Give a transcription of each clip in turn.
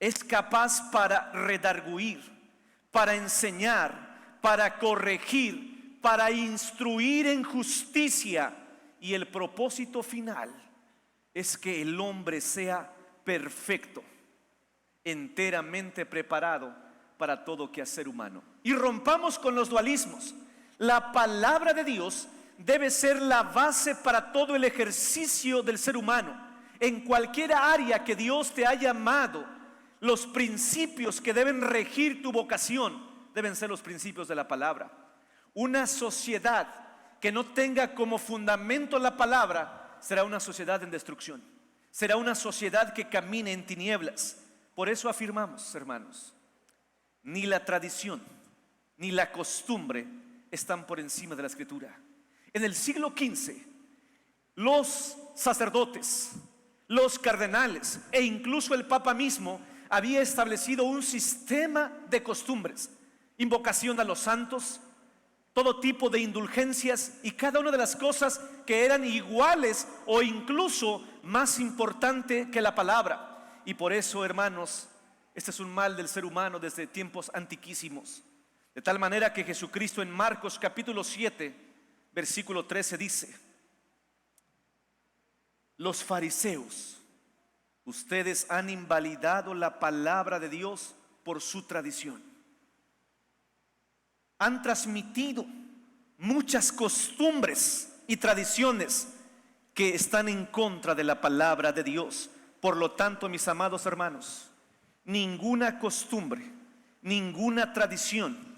es capaz para redarguir, para enseñar, para corregir, para instruir en justicia. Y el propósito final es que el hombre sea perfecto, enteramente preparado para todo quehacer humano. Y rompamos con los dualismos. La palabra de Dios debe ser la base para todo el ejercicio del ser humano. En cualquier área que Dios te haya llamado, los principios que deben regir tu vocación deben ser los principios de la palabra. Una sociedad que no tenga como fundamento la palabra será una sociedad en destrucción, será una sociedad que camine en tinieblas. Por eso afirmamos, hermanos, ni la tradición ni la costumbre están por encima de la Escritura. En el siglo XV, los sacerdotes, los cardenales e incluso el Papa mismo había establecido un sistema de costumbres, invocación a los santos, todo tipo de indulgencias y cada una de las cosas que eran iguales o incluso más importante que la palabra. Y por eso, hermanos, este es un mal del ser humano desde tiempos antiquísimos. De tal manera que Jesucristo en Marcos capítulo 7, versículo 13 dice: los fariseos, ustedes han invalidado la palabra de Dios por su tradición. Han transmitido muchas costumbres y tradiciones que están en contra de la palabra de Dios. Por lo tanto, mis amados hermanos, ninguna costumbre, ninguna tradición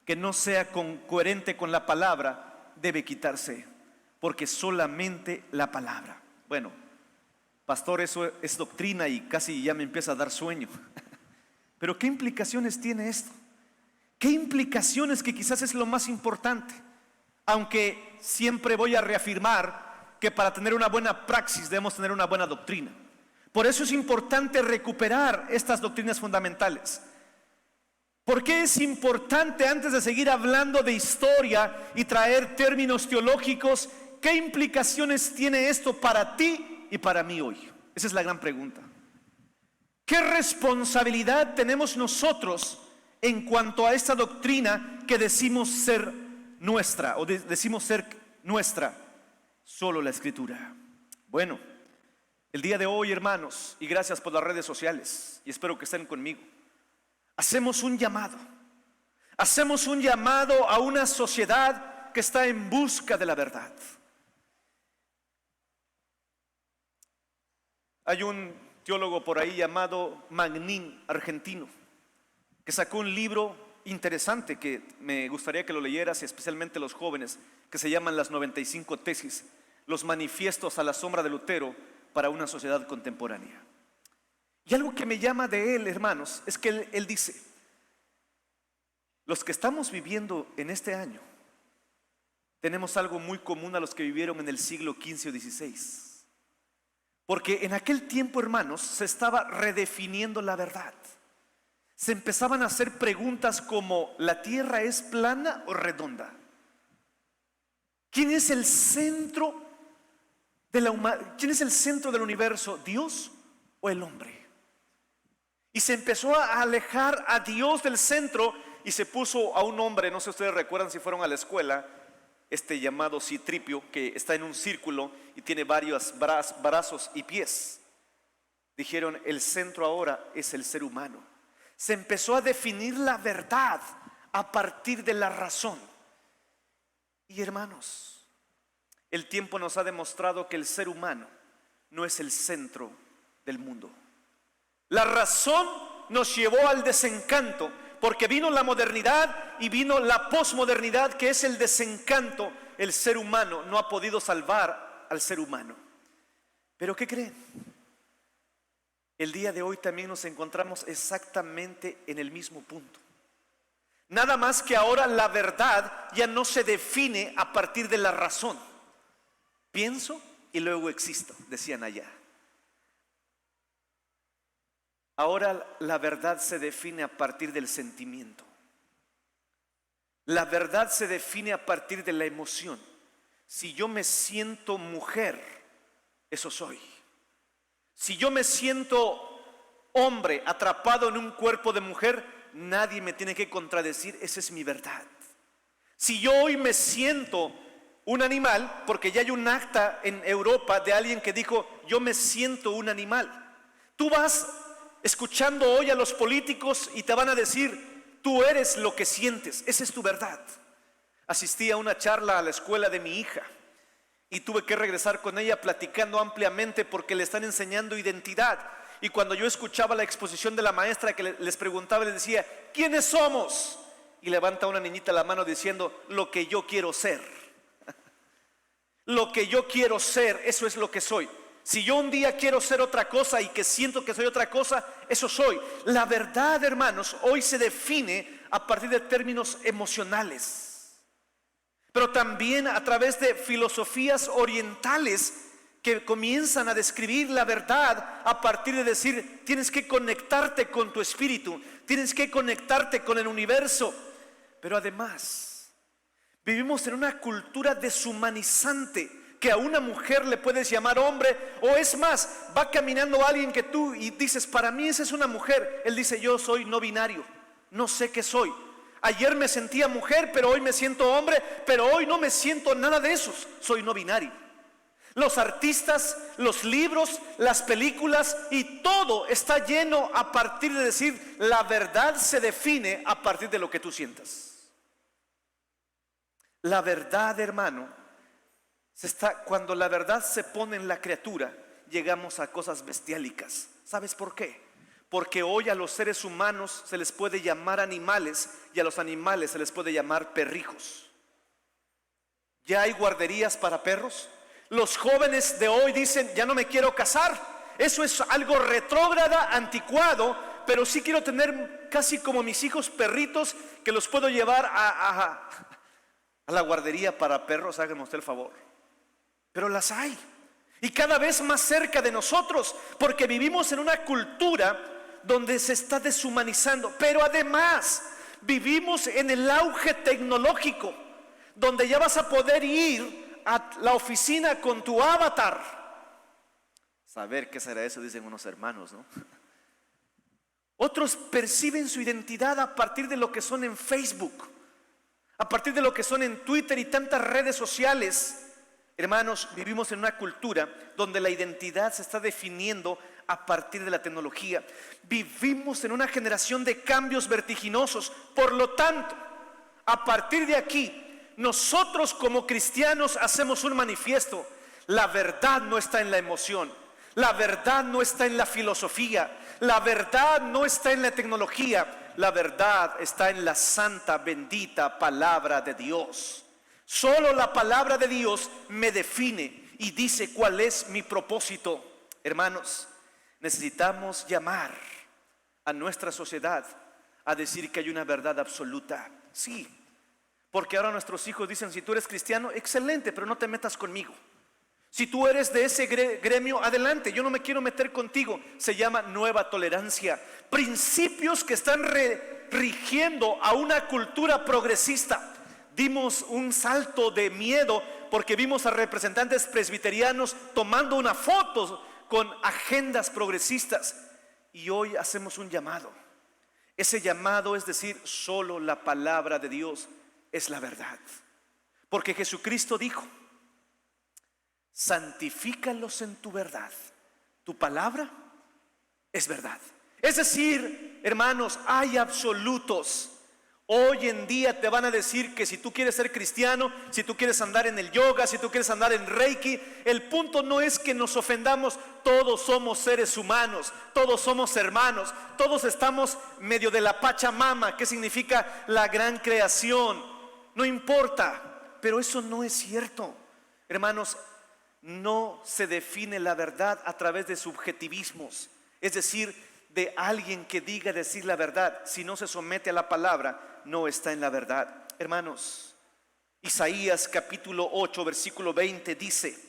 que no sea coherente con la palabra debe quitarse, porque solamente la palabra. Bueno, pastor, eso es doctrina y casi ya me empieza a dar sueño. Pero ¿qué implicaciones tiene esto? ¿Qué implicaciones? Que quizás es lo más importante. Aunque siempre voy a reafirmar que para tener una buena praxis debemos tener una buena doctrina. Por eso es importante recuperar estas doctrinas fundamentales. ¿Por qué es importante, antes de seguir hablando de historia y traer términos teológicos, qué implicaciones tiene esto para ti y para mí hoy? Esa es la gran pregunta. ¿Qué responsabilidad tenemos nosotros en cuanto a esta doctrina que decimos ser nuestra, o decimos ser nuestra? Solo la Escritura. Bueno, el día de hoy, hermanos, y gracias por las redes sociales, y espero que estén conmigo, hacemos un llamado a una sociedad que está en busca de la verdad. Hay un teólogo por ahí llamado Magnin, argentino, que sacó un libro interesante que me gustaría que lo leyeras, especialmente los jóvenes, que se llaman Las 95 Tesis, los manifiestos a la sombra de Lutero para una sociedad contemporánea. Y algo que me llama de él, hermanos, es que él dice: los que estamos viviendo en este año tenemos algo muy común a los que vivieron en el siglo XV o XVI. Porque en aquel tiempo, hermanos, se estaba redefiniendo la verdad. Se empezaban a hacer preguntas como: ¿la tierra es plana o redonda? ¿Quién es el centro de ¿Quién es el centro del universo? ¿Dios o el hombre? Y se empezó a alejar a Dios del centro y se puso a un hombre, no sé si ustedes recuerdan si fueron a la escuela, llamado Citripio, que está en un círculo y tiene varios brazos y pies. Dijeron: el centro ahora es el ser humano. Se empezó a definir la verdad a partir de la razón. Y hermanos, el tiempo nos ha demostrado que el ser humano no es el centro del mundo. La razón nos llevó al desencanto, porque vino la modernidad y vino la posmodernidad, que es el desencanto. El ser humano no ha podido salvar al ser humano. Pero ¿qué creen? El día de hoy también nos encontramos exactamente en el mismo punto. Nada más que ahora la verdad ya no se define a partir de la razón. Pienso y luego existo, decían allá. Ahora la verdad se define a partir del sentimiento. La verdad se define a partir de la emoción. Si yo me siento mujer, eso soy. Si yo me siento hombre atrapado en un cuerpo de mujer, nadie me tiene que contradecir, esa es mi verdad. Si yo hoy me siento un animal, porque ya hay un acta en Europa de alguien que dijo, yo me siento un animal. Tú vas escuchando hoy a los políticos y te van a decir, tú eres lo que sientes, esa es tu verdad. Asistí a una charla a la escuela de mi hija y tuve que regresar con ella platicando ampliamente porque le están enseñando identidad. Y cuando yo escuchaba la exposición de la maestra que les preguntaba, les decía, ¿quiénes somos? Y levanta una niñita la mano diciendo, lo que yo quiero ser. Lo que yo quiero ser, eso es lo que soy. Si yo un día quiero ser otra cosa y que siento que soy otra cosa, eso soy. La verdad, hermanos, hoy se define a partir de términos emocionales, pero también a través de filosofías orientales que comienzan a describir la verdad a partir de decir, tienes que conectarte con tu espíritu, tienes que conectarte con el universo. Pero además, vivimos en una cultura deshumanizante, que a una mujer le puedes llamar hombre, o es más, va caminando alguien que tú y dices, para mí esa es una mujer. Él dice, yo soy no binario, no sé qué soy. Ayer me sentía mujer, pero hoy me siento hombre, pero hoy no me siento nada de esos, soy no binario. Los artistas, los libros, las películas y todo está lleno a partir de decir, la verdad se define a partir de lo que tú sientas. La verdad, hermano, cuando la verdad se pone en la criatura, llegamos a cosas bestiálicas. ¿Sabes por qué? Porque hoy a los seres humanos se les puede llamar animales y a los animales se les puede llamar perrijos. Ya hay guarderías para perros. Los jóvenes de hoy dicen, ya no me quiero casar. Eso es algo retrógrada, anticuado, pero sí quiero tener casi como mis hijos perritos que los puedo llevar a la guardería para perros, hágame usted el favor. Pero las hay, y cada vez más cerca de nosotros, porque vivimos en una cultura donde se está deshumanizando. Pero además vivimos en el auge tecnológico, donde ya vas a poder ir a la oficina con tu avatar. Saber qué será eso, dicen unos hermanos, ¿no? Otros perciben su identidad a partir de lo que son en Facebook, a partir de lo que son en Twitter y tantas redes sociales. Hermanos, vivimos en una cultura donde la identidad se está definiendo a partir de la tecnología. Vivimos en una generación de cambios vertiginosos. Por lo tanto, a partir de aquí, nosotros como cristianos hacemos un manifiesto. La verdad no está en la emoción, la verdad no está en la filosofía, la verdad no está en la tecnología, la verdad está en la santa, bendita palabra de Dios. Solo la palabra de Dios me define y dice cuál es mi propósito. Hermanos, necesitamos llamar a nuestra sociedad a decir que hay una verdad absoluta. Sí, porque ahora nuestros hijos dicen, si tú eres cristiano, excelente, pero no te metas conmigo. Si tú eres de ese gremio, adelante, yo no me quiero meter contigo. Se llama nueva tolerancia. Principios que están rigiendo a una cultura progresista. Dimos un salto de miedo porque vimos a representantes presbiterianos tomando una foto con agendas progresistas. Y hoy hacemos un llamado. Ese llamado es decir, solo la palabra de Dios es la verdad. Porque Jesucristo dijo, santifícalos en tu verdad. Tu palabra es verdad. Es decir, hermanos, hay absolutos. Hoy en día te van a decir que si tú quieres ser cristiano, si tú quieres andar en el yoga, si tú quieres andar en Reiki, el punto no es que nos ofendamos. Todos somos seres humanos, todos somos hermanos, todos estamos medio de la Pachamama, que significa la gran creación. No importa, pero eso no es cierto. Hermanos, no se define la verdad a través de subjetivismos, es decir, de alguien que diga decir la verdad. Si no se somete a la palabra, no está en la verdad. Hermanos, Isaías capítulo 8 versículo 20 dice,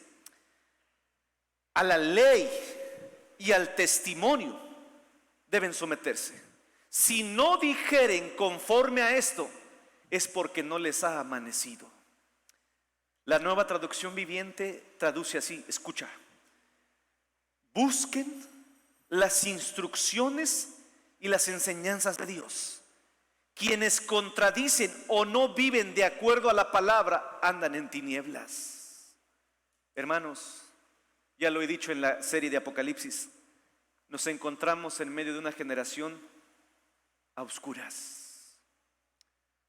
a la ley y al testimonio deben someterse. Si no dijeren conforme a esto, es porque no les ha amanecido. La Nueva Traducción Viviente traduce así, escucha: busquen las instrucciones y las enseñanzas de Dios. Quienes contradicen o no viven de acuerdo a la palabra andan en tinieblas. Hermanos, ya lo he dicho en la serie de Apocalipsis, nos encontramos en medio de una generación a oscuras,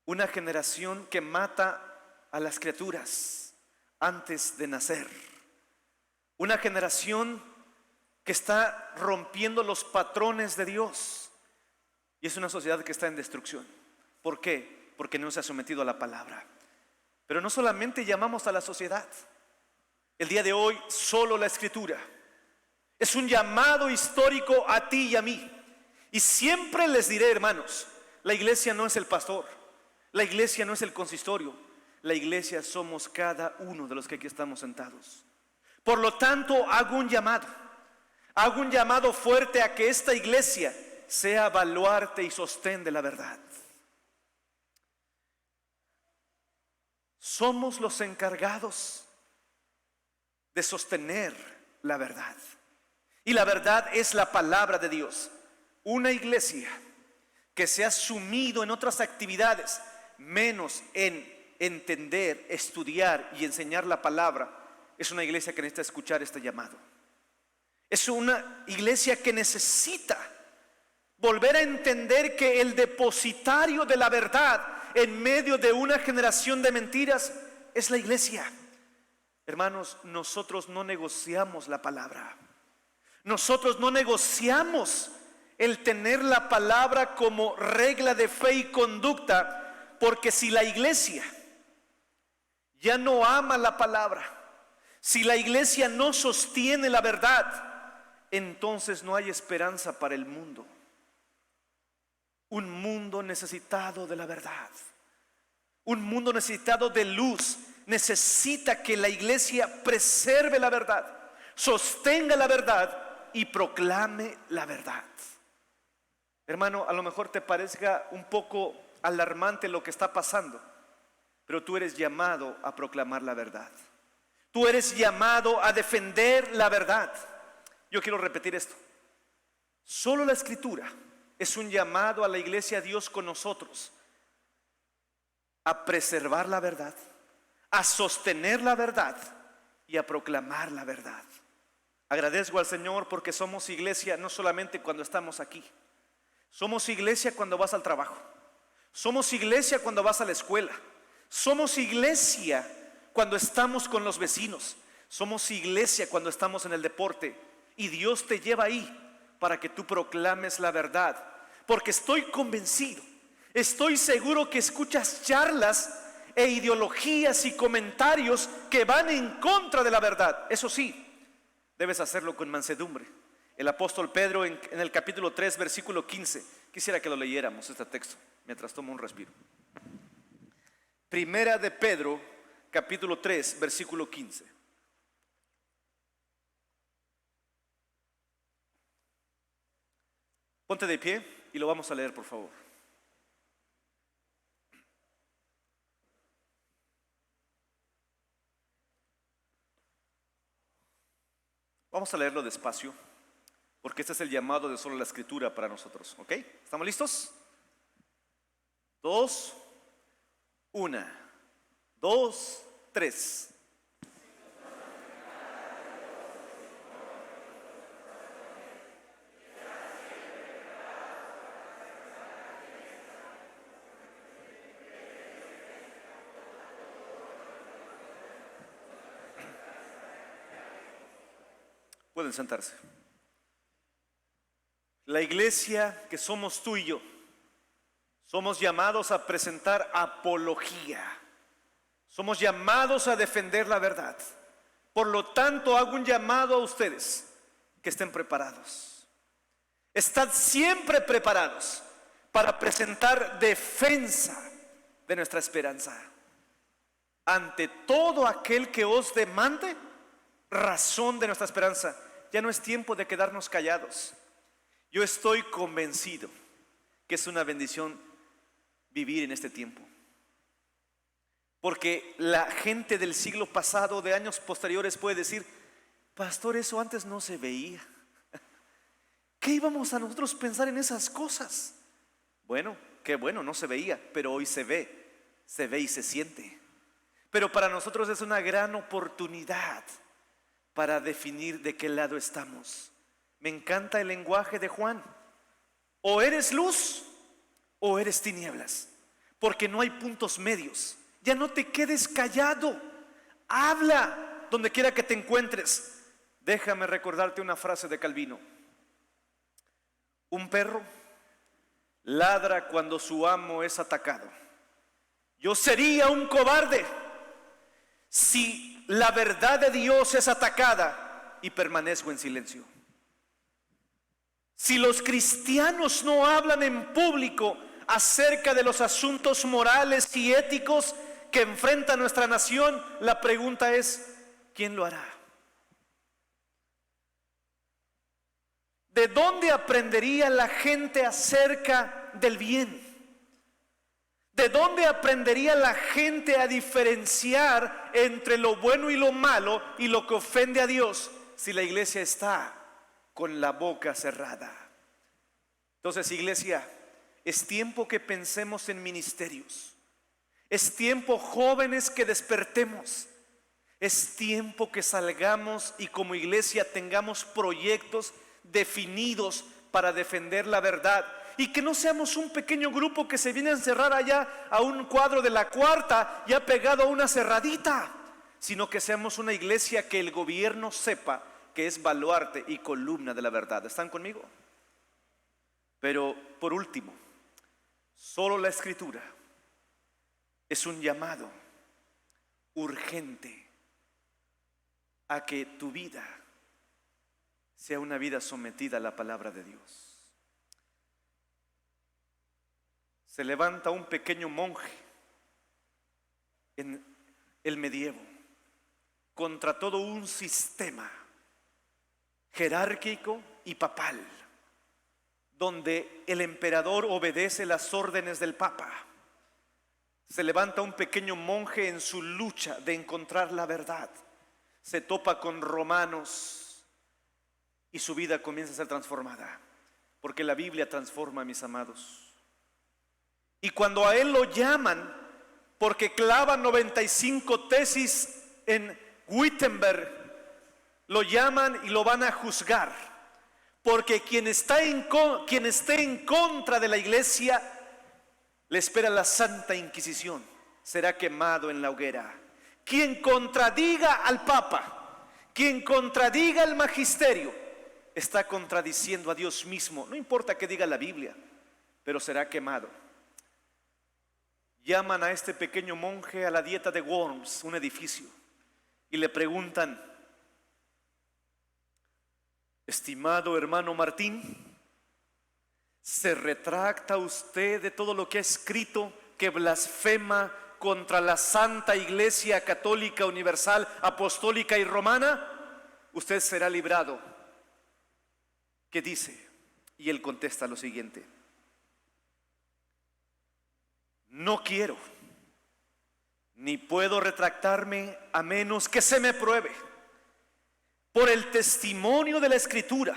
una generación que mata a las criaturas antes de nacer, una generación que está rompiendo los patrones de Dios, y es una sociedad que está en destrucción. ¿Por qué? Porque no se ha sometido a la palabra. Pero no solamente llamamos a la sociedad. El día de hoy solo la Escritura es un llamado histórico a ti y a mí. Y siempre les diré, hermanos, la iglesia no es el pastor, la iglesia no es el consistorio, la iglesia somos cada uno de los que aquí estamos sentados. Por lo tanto, hago un llamado fuerte a que esta iglesia sea baluarte y sostén de la verdad. Somos los encargados de sostener la verdad. Y la verdad es la palabra de Dios. Una iglesia que se ha sumido en otras actividades, menos en entender, estudiar y enseñar la palabra, es una iglesia que necesita escuchar este llamado. Es una iglesia que necesita volver a entender que el depositario de la verdad en medio de una generación de mentiras es la iglesia. Hermanos, nosotros no negociamos la palabra. Nosotros no negociamos el tener la palabra como regla de fe y conducta, porque si la iglesia ya no ama la palabra, si la iglesia no sostiene la verdad, entonces no hay esperanza para el mundo. Un mundo necesitado de la verdad, un mundo necesitado de luz, necesita que la iglesia preserve la verdad, sostenga la verdad y proclame la verdad. Hermano, a lo mejor te parezca un poco alarmante lo que está pasando, pero tú eres llamado a proclamar la verdad. Tú eres llamado a defender la verdad. Yo quiero repetir esto. Solo la Escritura es un llamado a la iglesia, a Dios con nosotros, a preservar la verdad, a sostener la verdad y a proclamar la verdad. Agradezco al Señor porque somos iglesia no solamente cuando estamos aquí. Somos iglesia cuando vas al trabajo. Somos iglesia cuando vas a la escuela. Somos iglesia cuando estamos con los vecinos. Somos iglesia cuando estamos en el deporte. Y Dios te lleva ahí para que tú proclames la verdad. Porque estoy convencido, estoy seguro que escuchas charlas e ideologías y comentarios que van en contra de la verdad. Eso sí, debes hacerlo con mansedumbre. El apóstol Pedro en el capítulo 3 versículo 15, quisiera que lo leyéramos este texto mientras tomo un respiro. Primera de Pedro capítulo 3 versículo 15. Ponte de pie y lo vamos a leer, por favor. Vamos a leerlo despacio, porque este es el llamado de solo la Escritura para nosotros, ¿ok? ¿Estamos listos? 2, 1, 2, 3. Pueden sentarse. La iglesia que somos tú y yo, somos llamados a presentar apología. Somos llamados a defender la verdad. Por lo tanto, hago un llamado a ustedes que estén preparados. Estad siempre preparados para presentar defensa de nuestra esperanza ante todo aquel que os demande razón de nuestra esperanza. Ya no es tiempo de quedarnos callados. Yo estoy convencido que es una bendición vivir en este tiempo, porque la gente del siglo pasado, de años posteriores, puede decir: pastor, eso antes no se veía. qué íbamos a nosotros pensar en esas cosas? Bueno, qué bueno, no se veía, pero hoy se ve y se siente. Pero para nosotros es una gran oportunidad para definir de qué lado estamos. Me encanta el lenguaje de Juan. O eres luz o eres tinieblas, porque no hay puntos medios. Ya no te quedes callado, habla donde quiera que te encuentres. Déjame recordarte una frase de Calvino: un perro ladra cuando su amo es atacado. Yo sería un cobarde si la verdad de Dios es atacada y permanezco en silencio. Si los cristianos no hablan en público acerca de los asuntos morales y éticos que enfrenta nuestra nación, la pregunta es: ¿quién lo hará? ¿De dónde aprendería la gente acerca del bien? ¿De dónde aprendería la gente a diferenciar entre lo bueno y lo malo y lo que ofende a Dios si la iglesia está con la boca cerrada? Entonces, iglesia, es tiempo que pensemos en ministerios. Es tiempo, jóvenes, que despertemos. Es tiempo que salgamos y como iglesia tengamos proyectos definidos para defender la verdad, y que no seamos un pequeño grupo que se viene a encerrar allá a un cuadro de la cuarta ya pegado a una cerradita, sino que seamos una iglesia que el gobierno sepa que es baluarte y columna de la verdad. ¿Están conmigo? Pero por último, solo la Escritura es un llamado urgente a que tu vida sea una vida sometida a la palabra de Dios. Se levanta un pequeño monje en el medievo contra todo un sistema jerárquico y papal, donde el emperador obedece las órdenes del papa. Se levanta un pequeño monje en su lucha de encontrar la verdad. Se topa con romanos y su vida comienza a ser transformada, porque la Biblia transforma, mis amados. Y cuando a él lo llaman, porque clava 95 tesis en Wittenberg, lo llaman y lo van a juzgar, porque quien esté en contra de la iglesia, le espera la Santa Inquisición, será quemado en la hoguera. Quien contradiga al Papa, quien contradiga al magisterio, está contradiciendo a Dios mismo. No importa que diga la Biblia, pero será quemado. Llaman a este pequeño monje a la dieta de Worms, un edificio, y le preguntan: estimado hermano Martín, ¿se retracta usted de todo lo que ha escrito que blasfema contra la Santa Iglesia Católica Universal, Apostólica y Romana? Usted será librado. ¿Qué dice? Y él contesta lo siguiente: no quiero ni puedo retractarme a menos que se me pruebe por el testimonio de la Escritura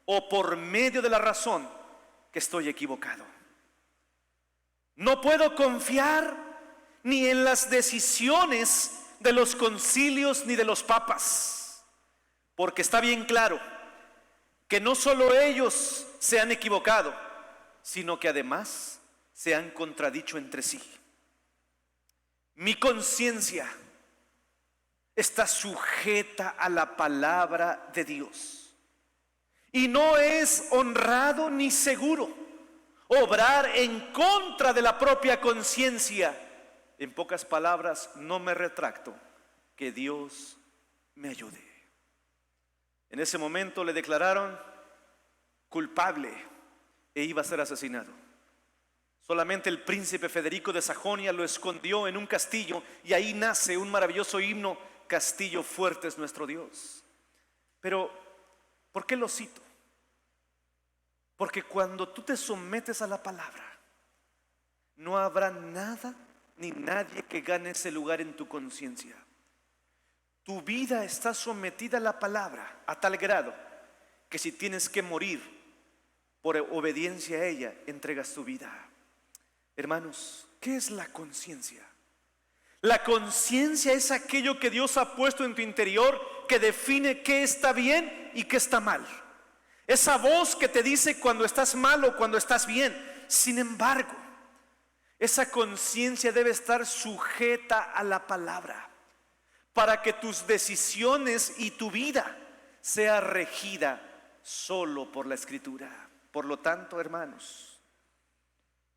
o por medio de la razón que estoy equivocado. No puedo confiar ni en las decisiones de los concilios ni de los papas, porque está bien claro que no solo ellos se han equivocado, sino que además se han contradicho entre sí. Mi conciencia está sujeta a la palabra de Dios, y no es honrado ni seguro obrar en contra de la propia conciencia. En pocas palabras, no me retracto, que Dios me ayude. En ese momento le declararon culpable e iba a ser asesinado. Solamente el príncipe Federico de Sajonia lo escondió en un castillo, y ahí nace un maravilloso himno: castillo fuerte es nuestro Dios. Pero, ¿por qué lo cito? Porque cuando tú te sometes a la palabra, no habrá nada ni nadie que gane ese lugar en tu conciencia. Tu vida está sometida a la palabra a tal grado que si tienes que morir, por obediencia a ella, entregas tu vida. Hermanos, ¿qué es la conciencia? La conciencia es aquello que Dios ha puesto en tu interior, que define qué está bien y qué está mal. Esa voz que te dice cuando estás mal o cuando estás bien. Sin embargo, esa conciencia debe estar sujeta a la palabra, para que tus decisiones y tu vida sea regida solo por la Escritura. Por lo tanto, hermanos,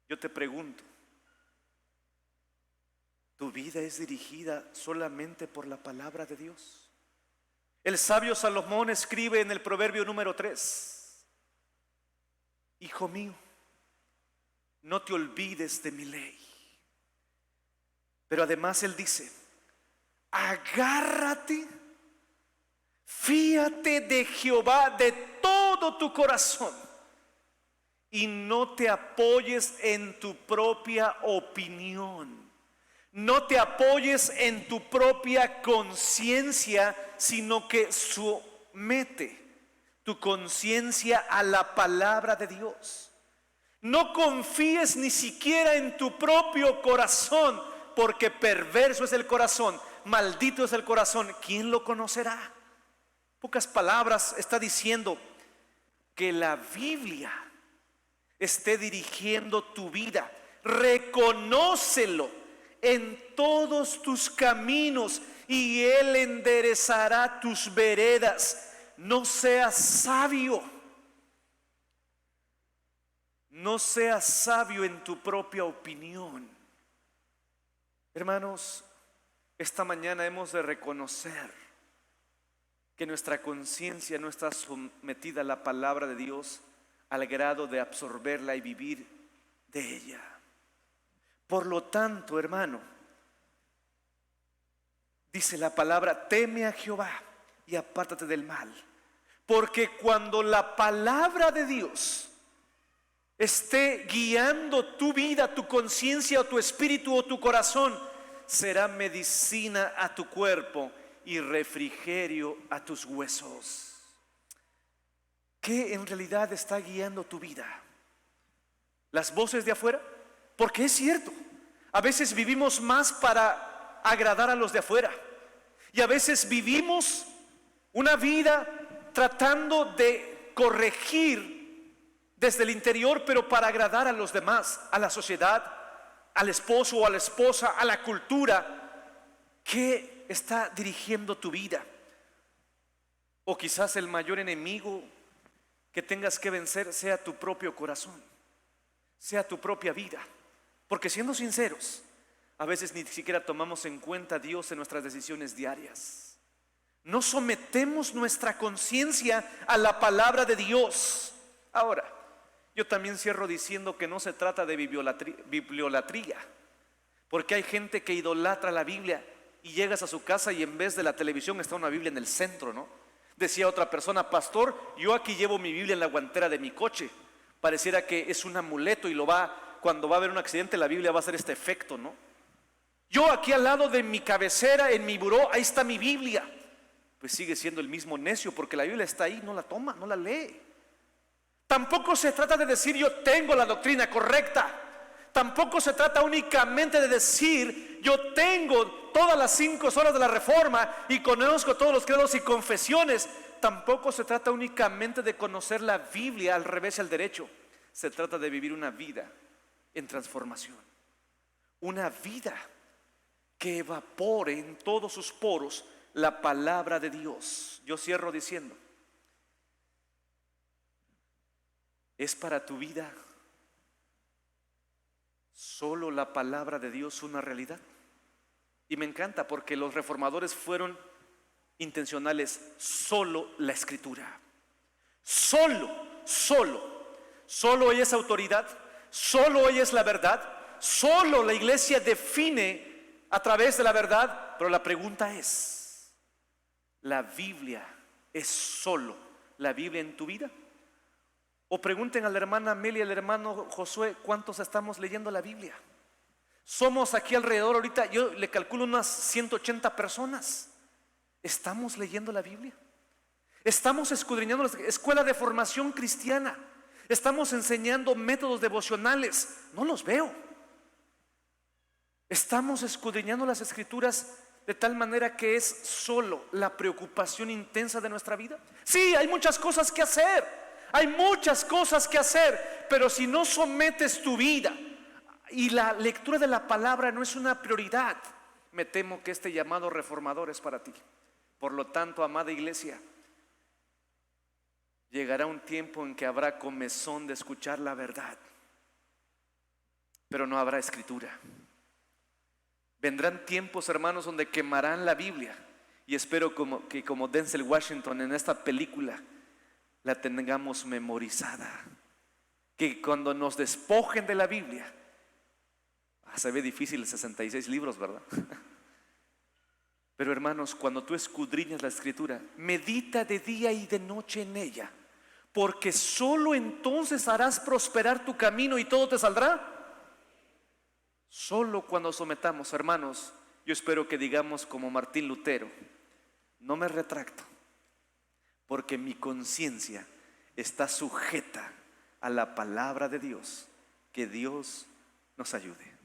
yo te pregunto, ¿tu vida es dirigida solamente por la palabra de Dios? El sabio Salomón escribe en el proverbio número 3: Hijo mío, no te olvides de mi ley. Pero además él dice: agárrate, fíate de Jehová de todo tu corazón y no te apoyes en tu propia opinión. No te apoyes en tu propia conciencia, sino que somete tu conciencia a la palabra de Dios. No confíes ni siquiera en tu propio corazón, porque perverso es el corazón, maldito es el corazón. ¿Quién lo conocerá? Pocas palabras está diciendo que la Biblia esté dirigiendo tu vida. Reconócelo en todos tus caminos y Él enderezará tus veredas. No seas sabio. No seas sabio en tu propia opinión. Hermanos, esta mañana hemos de reconocer que nuestra conciencia no está sometida a la palabra de Dios al grado de absorberla y vivir de ella. Por lo tanto, hermano, dice la palabra: teme a Jehová y apártate del mal. Porque cuando la palabra de Dios esté guiando tu vida, tu conciencia o tu espíritu o tu corazón, será medicina a tu cuerpo y refrigerio a tus huesos. ¿Qué en realidad está guiando tu vida? ¿Las voces de afuera? Porque es cierto, a veces vivimos más para agradar a los de afuera, y a veces vivimos una vida tratando de corregir desde el interior, pero para agradar a los demás, a la sociedad, al esposo o a la esposa, a la cultura. ¿Qué está dirigiendo tu vida? O quizás el mayor enemigo que tengas que vencer sea tu propio corazón, sea tu propia vida. Porque siendo sinceros, a veces ni siquiera tomamos en cuenta a Dios en nuestras decisiones diarias. No sometemos nuestra conciencia a la palabra de Dios. Ahora, yo también cierro diciendo que no se trata de bibliolatría, porque hay gente que idolatra la Biblia y llegas a su casa y en vez de la televisión está una Biblia en el centro, ¿no? Decía otra persona: pastor, yo aquí llevo mi Biblia en la guantera de mi coche. Pareciera que es un amuleto y cuando va a haber un accidente, la Biblia va a hacer este efecto, ¿no? Yo aquí al lado de mi cabecera, en mi buró, ahí está mi Biblia. Pues sigue siendo el mismo necio, porque la Biblia está ahí, no la toma, no la lee. Tampoco se trata de decir yo tengo la doctrina correcta. Tampoco se trata únicamente de decir yo tengo todas las 5 horas de la Reforma y conozco todos los credos y confesiones. Tampoco se trata únicamente de conocer la Biblia al revés y al derecho. Se trata de vivir una vida en transformación, una vida que evapore en todos sus poros la palabra de Dios. Yo cierro diciendo: ¿es para tu vida solo la palabra de Dios una realidad? Y me encanta porque los reformadores fueron intencionales: solo la Escritura, solo ella es autoridad, solo ella es la verdad, solo la iglesia define a través de la verdad. Pero la pregunta es: ¿la Biblia es solo la Biblia en tu vida? O pregunten a la hermana Amelia y al hermano Josué: ¿cuántos estamos leyendo la Biblia? Somos aquí alrededor ahorita, yo le calculo unas 180 personas. ¿Estamos leyendo la Biblia? ¿Estamos escudriñando la escuela de formación cristiana? Estamos enseñando métodos devocionales, no los veo. Estamos escudriñando las Escrituras de tal manera que es solo la preocupación intensa de nuestra vida. Sí, hay muchas cosas que hacer, hay muchas cosas que hacer, pero si no sometes tu vida y la lectura de la palabra no es una prioridad, me temo que este llamado reformador es para ti. Por lo tanto, amada iglesia, llegará un tiempo en que habrá comezón de escuchar la verdad, pero no habrá escritura. Vendrán tiempos, hermanos, donde quemarán la Biblia, y espero que como Denzel Washington en esta película la tengamos memorizada, que cuando nos despojen de la Biblia, se ve difícil 66 libros, ¿verdad? Pero hermanos, cuando tú escudriñas la Escritura, medita de día y de noche en ella, porque solo entonces harás prosperar tu camino y todo te saldrá. Solo cuando sometamos, hermanos, yo espero que digamos como Martín Lutero: no me retracto, porque mi conciencia está sujeta a la palabra de Dios. Que Dios nos ayude.